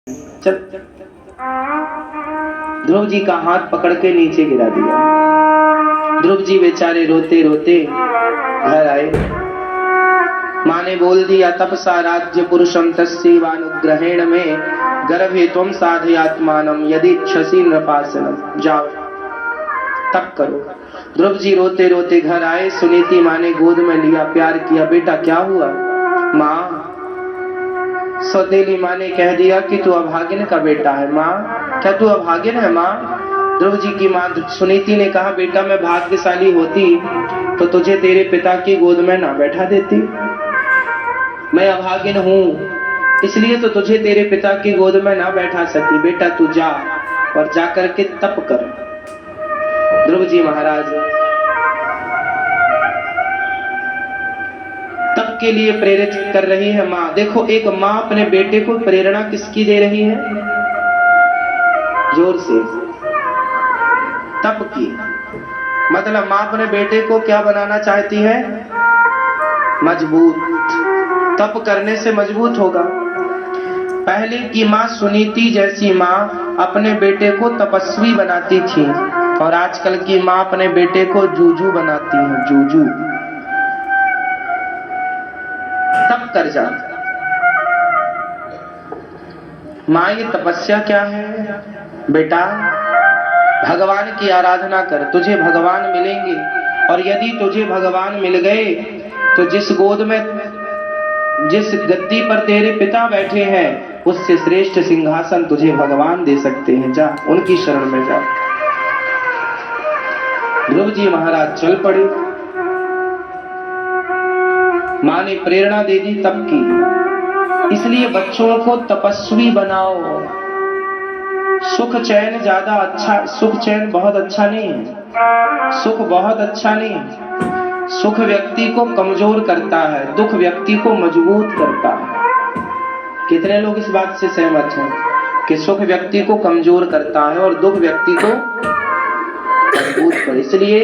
चल। ध्रुव जी का हाथ पकड़ के नीचे गिरा दिया। ध्रुव जी बेचारे रोते रोते घर आए। माँ ने बोल दिया, तपसा राज्य पुरुषम तस्यैवानुग्रहेण में गर्भे त्वं साधयात्मानं यदि इच्छसि नृपासनम। जाओ तप करो। ध्रुव जी रोते रोते घर आए। सुनीति माँ ने गोद में लिया, प्यार किया। बेटा क्या हुआ? माँ, सौतेली माँ ने कह दिया कि तू अभागिन का बेटा है। माँ, क्या तू अभागिन है? माँ, ध्रुव जी की माँ सुनीति ने कहा, बेटा मैं भाग्यशाली होती तो तुझे तेरे पिता की गोद में ना बैठा देती। मैं अभागिन हूँ इसलिए तो तुझे तेरे पिता की गोद में ना बैठा सकी। बेटा तू जा और जाकर के तप कर। ध्रुव जी महाराज तप के लिए प्रेरित कर रही है माँ। देखो, एक माँ अपने बेटे को प्रेरणा किसकी दे रही है? जोर से, तप की। मतलब माँ अपने बेटे को क्या बनाना चाहती है? मजबूत। तप करने से मजबूत होगा। पहले की माँ सुनीति जैसी माँ अपने बेटे को तपस्वी बनाती थी और आजकल की माँ अपने बेटे को जूजू बनाती है। जूजू। तप कर जा। माँ, ये तपस्या क्या है? बेटा भगवान की आराधना कर, तुझे भगवान मिलेंगे। और यदि तुझे भगवान मिल गए तो जिस गोद में, जिस गद्दी पर तेरे पिता बैठे हैं उससे श्रेष्ठ सिंहासन तुझे भगवान दे सकते हैं। जा, उनकी शरण में जा। ध्रुव जी महाराज चल पड़े। माँ ने प्रेरणा दे दी तप की। इसलिए बच्चों को तपस्वी बनाओ। सुख चैन ज्यादा अच्छा, सुख चैन बहुत अच्छा नहीं है। सुख बहुत अच्छा नहीं है। सुख व्यक्ति को कमजोर करता है, दुख व्यक्ति को मजबूत करता है। कितने लोग इस बात से सहमत हैं कि सुख व्यक्ति को कमजोर करता है और दुख व्यक्ति को मजबूत कर? इसलिए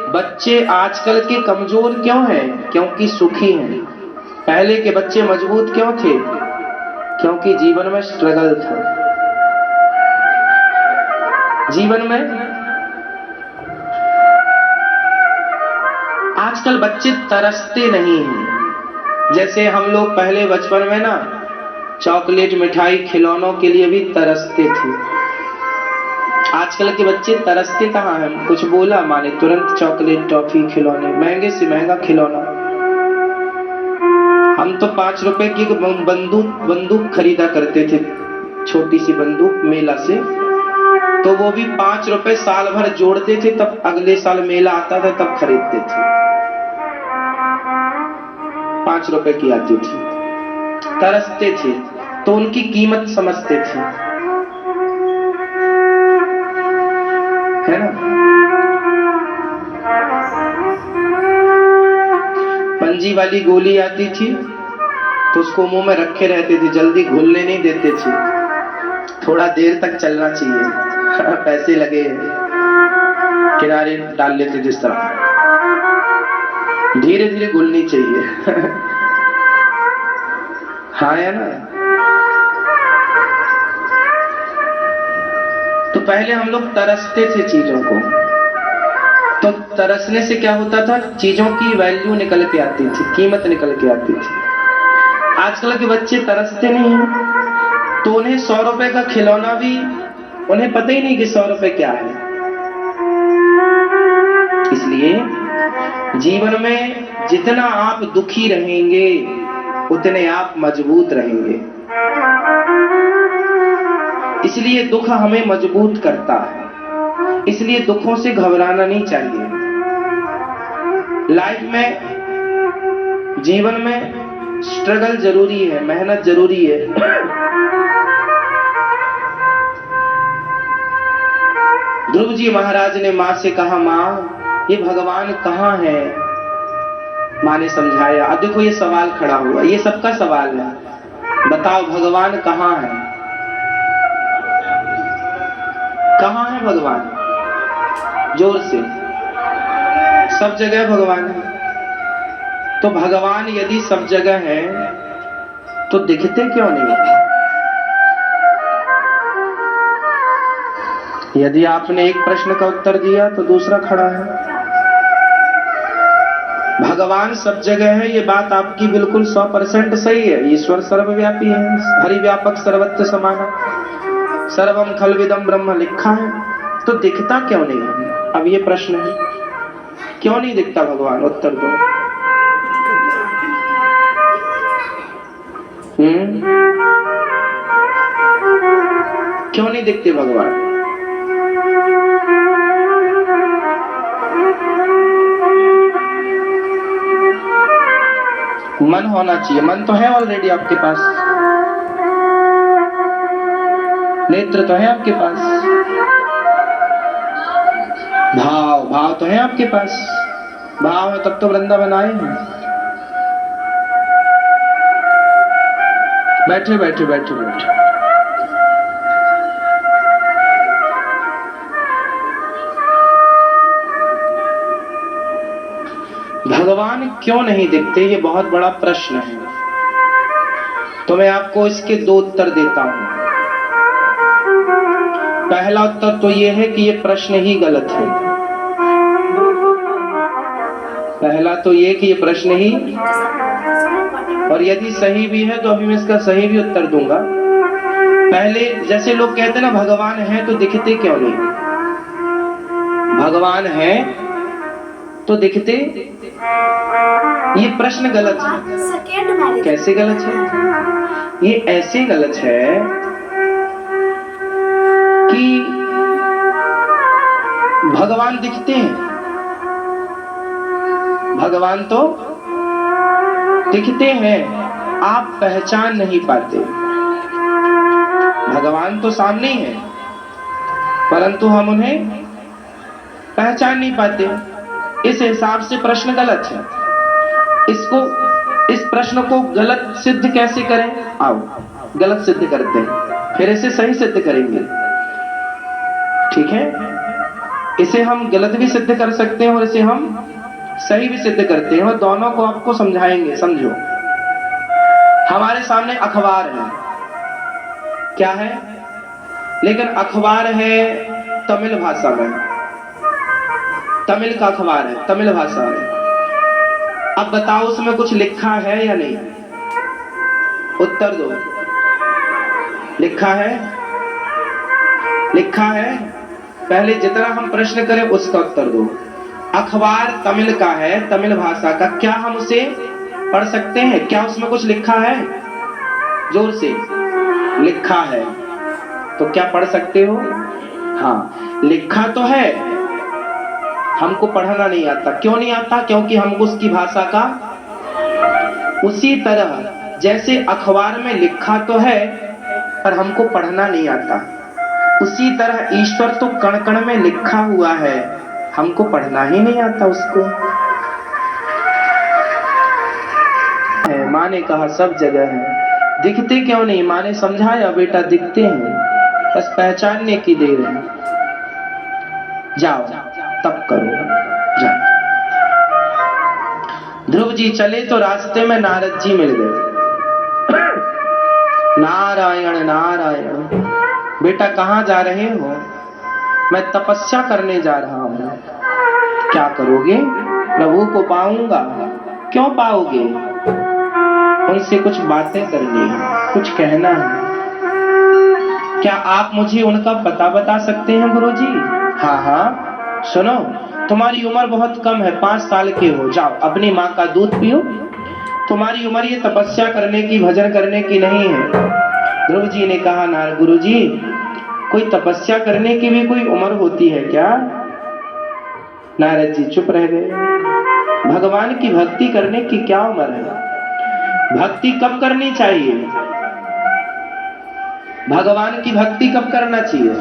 बच्चे आजकल के कमजोर क्यों हैं? क्योंकि सुखी हैं। पहले के बच्चे मजबूत क्यों थे? क्योंकि जीवन में स्ट्रगल था। जीवन में आजकल बच्चे तरसते नहीं हैं। जैसे हम लोग पहले बचपन में ना चॉकलेट, मिठाई, खिलौनों के लिए भी तरसते थे। आजकल के बच्चे तरसते कहाँ हैं? कुछ बोला माने तुरंत चॉकलेट, टॉफी, खिलौने, महंगे से महंगा खिलौना। हम तो 5 रुपए की बंदूक खरीदा करते थे, छोटी सी बंदूक मेला से। तो वो भी 5 रुपए साल भर जोड़ते थे, तब अगले साल मेला आता था तब खरीदते थे। 5 रुपए की आती थी। तरसते थे तो उनकी कीमत समझते थे, है ना? पंजी वाली गोली आती थी तो उसको मुंह में रखे रहते थे, जल्दी घुलने नहीं देते थे। थोड़ा देर तक चलना चाहिए। पैसे लगे किनारे डाल लेते जिस तरह, धीरे धीरे घुलनी चाहिए। हाँ या ना? तो पहले हम लोग तरसते थे चीजों को। तो तरसने से क्या होता था? चीजों की वैल्यू निकल के आती थी, कीमत निकल के आती थी। आजकल के बच्चे तरसते नहीं हैं तो उन्हें 100 रुपए का खिलौना भी, उन्हें पता ही नहीं कि 100 रुपए क्या है। इसलिए जीवन में जितना आप दुखी रहेंगे उतने आप मजबूत रहेंगे। इसलिए दुख हमें मजबूत करता है। इसलिए दुखों से घबराना नहीं चाहिए। लाइफ में, जीवन में स्ट्रगल जरूरी है, मेहनत जरूरी है। ध्रुव जी महाराज ने माँ से कहा, माँ ये भगवान कहाँ है? माँ ने समझाया। अब देखो ये सवाल खड़ा हुआ, ये सबका सवाल है। बताओ भगवान कहाँ है? कहाँ है भगवान? जोर से। सब जगह भगवान है। तो भगवान यदि सब जगह है तो दिखते क्यों नहीं? यदि आपने एक प्रश्न का उत्तर दिया तो दूसरा खड़ा है। भगवान सब जगह है, ये बात आपकी बिल्कुल 100% सही है। ईश्वर सर्वव्यापी है, हरिव्यापक सर्वत्र समाना, सर्वम खलविदम ब्रह्म लिखा है, तो दिखता क्यों नहीं है? अब ये प्रश्न है, क्यों नहीं दिखता भगवान? उत्तर दो। क्यों नहीं दिखते भगवान? मन होना चाहिए। मन तो है ऑलरेडी आपके पास, नेत्र तो है आपके पास, भाव तो है आपके पास। भाव है तब तो वृंदावन आए हैं। बैठे बैठे बैठे बैठे। भगवान क्यों नहीं दिखते, ये बहुत बड़ा प्रश्न है। तो मैं आपको इसके दो उत्तर देता हूं। पहला उत्तर तो ये है कि ये प्रश्न ही गलत है। पहला तो ये कि ये प्रश्न ही, और यदि सही भी है तो अभी मैं इसका सही भी उत्तर दूंगा। पहले जैसे लोग कहते हैं ना भगवान है तो दिखते क्यों नहीं? भगवान है तो दिखते, ये प्रश्न गलत है। कैसे गलत है? ये ऐसे गलत है कि भगवान दिखते हैं, भगवान तो दिखते हैं, आप पहचान नहीं पाते। भगवान तो सामने ही है परंतु हम उन्हें पहचान नहीं पाते। इस हिसाब से प्रश्न गलत है। इस प्रश्न को गलत सिद्ध कैसे करें? आओ गलत सिद्ध करते हैं, फिर इसे सही सिद्ध करेंगे। ठीक है, इसे हम गलत भी सिद्ध कर सकते हैं और इसे हम सही भी सिद्ध करते हैं, और दोनों को आपको समझाएंगे। समझो, हमारे सामने अखबार है, क्या है? लेकिन अखबार है तमिल भाषा में, तमिल का अखबार है, तमिल भाषा में। अब बताओ उसमें कुछ लिखा है या नहीं? उत्तर दो। लिखा है? लिखा है? पहले जितना हम प्रश्न करें उसका उत्तर दो। अखबार तमिल का है, तमिल भाषा का, क्या हम उसे पढ़ सकते हैं? क्या उसमें कुछ लिखा है? जोर से। लिखा है तो क्या पढ़ सकते हो? हाँ, लिखा तो है, हमको पढ़ना नहीं आता। क्यों नहीं आता? क्योंकि हमको उसकी भाषा का, उसी तरह जैसे अखबार में लिखा तो है पर हमको पढ़ना नहीं आता, उसी तरह ईश्वर तो कण कण में लिखा हुआ है, हमको पढ़ना ही नहीं आता उसको। माँ ने कहा सब जगह है, दिखते क्यों नहीं? माँ ने समझाया बेटा दिखते हैं, बस पहचानने की देर है। जाओ तब करो, जाओ। ध्रुव जी चले तो रास्ते में नारद जी मिल गए। नारायण नारायण, बेटा कहाँ जा रहे हो? मैं तपस्या करने जा रहा हूँ। क्या करोगे? प्रभु को पाऊंगा। क्यों पाओगे? उनसे कुछ बातें करनी है, कुछ कहना है। क्या आप मुझे उनका पता बता सकते हैं गुरुजी? हाँ हाँ, सुनो, तुम्हारी उम्र बहुत कम है, 5 साल के हो। जाओ अपनी माँ का दूध पियो। तुम्हारी उम्र ये तपस्या करने की, भजन करने की नहीं है। ध्रुव जी ने कहा नारद गुरुजी, कोई तपस्या करने की भी कोई उम्र होती है क्या? नारद जी चुप रह गए। भगवान की भक्ति करने की क्या उम्र है? भक्ति कब करनी चाहिए? भगवान की भक्ति कब करना चाहिए?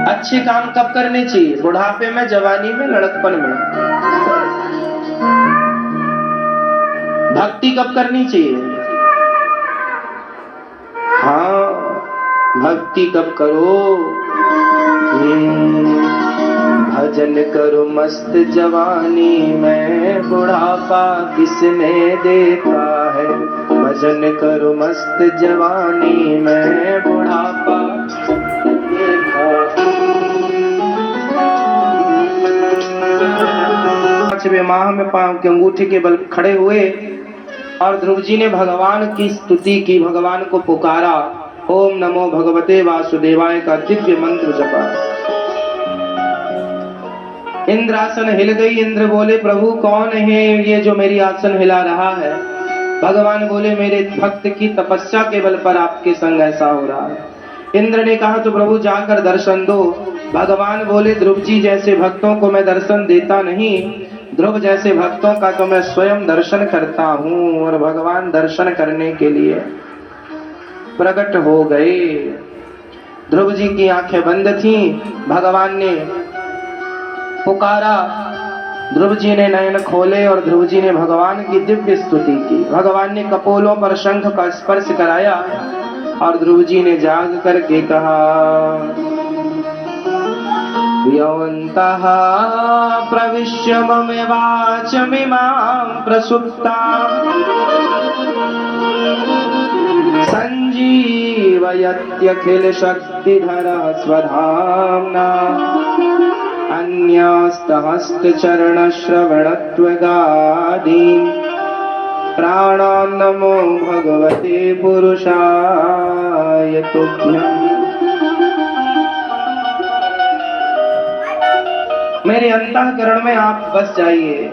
अच्छे काम कब करने चाहिए? बुढ़ापे में, जवानी में, लड़कपन में। भक्ति कब करनी चाहिए? हाँ, भक्ति कब करो? भजन करो मस्त जवानी में, बुढ़ापा किसने देखा है? भजन करो मस्त जवानी में, बुढ़ापा देखा। वे माह में पांव के अंगूठे के बल खड़े हुए और ध्रुव जी ने भगवान की स्तुति की, भगवान को पुकारा, ओम नमो भगवते वासुदेवाय का दिव्य मंत्र जपा। इंद्रासन हिल गई। इंद्र बोले, प्रभु कौन है ये जो मेरी आसन हिला रहा है? भगवान बोले, मेरे भक्त की तपस्या के बल पर आपके संग ऐसा हो रहा है। इंद्र ने कहा, तो प्रभु जाकर दर्शन दो। भगवान बोले, ध्रुव जी जैसे भक्तों को मैं दर्शन देता नहीं, ध्रुव जैसे भक्तों का तो मैं स्वयं दर्शन करता हूँ। और भगवान दर्शन करने के लिए प्रकट हो गए। ध्रुव जी की आंखें बंद थीं। भगवान ने पुकारा, ध्रुव जी ने नयन खोले और ध्रुव जी ने भगवान की दिव्य स्तुति की। भगवान ने कपोलों पर शंख का स्पर्श कराया और ध्रुव जी ने जाग करके कहा, यौन्तः प्रविश्य मम वाचमिमां प्रसुप्तां संजीवयत्यखिल शक्तिधरः स्वधाम्ना अन्यास्तहस्तचरणश्रवणत्वगादीन् प्राणान् नमो भगवते पुरुषाय तुभ्यम्। मेरे अंतःकरण में आप बस जाइए,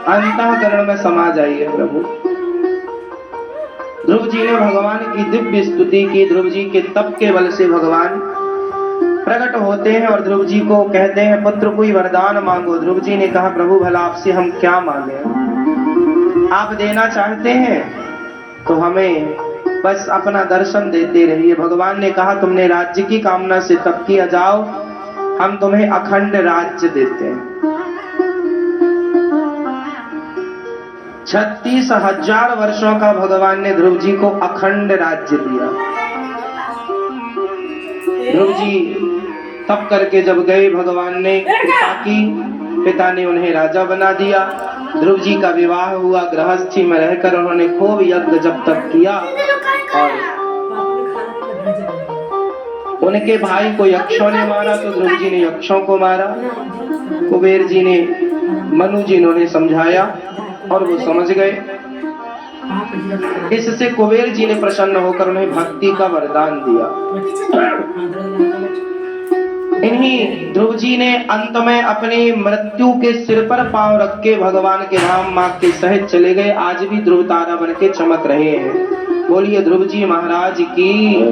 अंतःकरण में समा जाइए प्रभु। ध्रुव जी ने भगवान की दिव्य स्तुति की। ध्रुव जी के तप के बल से भगवान प्रकट होते हैं और ध्रुव जी को कहते हैं, पुत्र कोई वरदान मांगो। ध्रुव जी ने कहा, प्रभु भला आपसे हम क्या मांगे? आप देना चाहते हैं तो हमें बस अपना दर्शन देते रहिए। भगवान ने कहा, तुमने राज्य की कामना से तप किया, जाओ हम तुम्हें अखंड राज्य देते हैं। 36,000 वर्षों का भगवान ने ध्रुव जी को अखंड राज्य दिया। ध्रुव जी तप करके जब गए, भगवान ने कृपा की, पिता ने उन्हें राजा बना दिया। ध्रुव जी का विवाह हुआ। गृहस्थी में रहकर उन्होंने खूब यज्ञ जब तक किया और उनके भाई को यक्षों ने मारा तो ध्रुव जी ने यक्षों को मारा। कुबेर जी ने, मनु जी ने उन्हें समझाया और वो समझ गए। इससे कुबेर जी ने प्रसन्न होकर उन्हें भक्ति का वरदान दिया। इन्हीं ध्रुव जी ने अंत में अपनी मृत्यु के सिर पर पांव रख के भगवान के धाम मां के सहित चले गए। आज भी ध्रुव तारा बन के चमक रहे हैं। बोलिए ध्रुव जी महाराज की।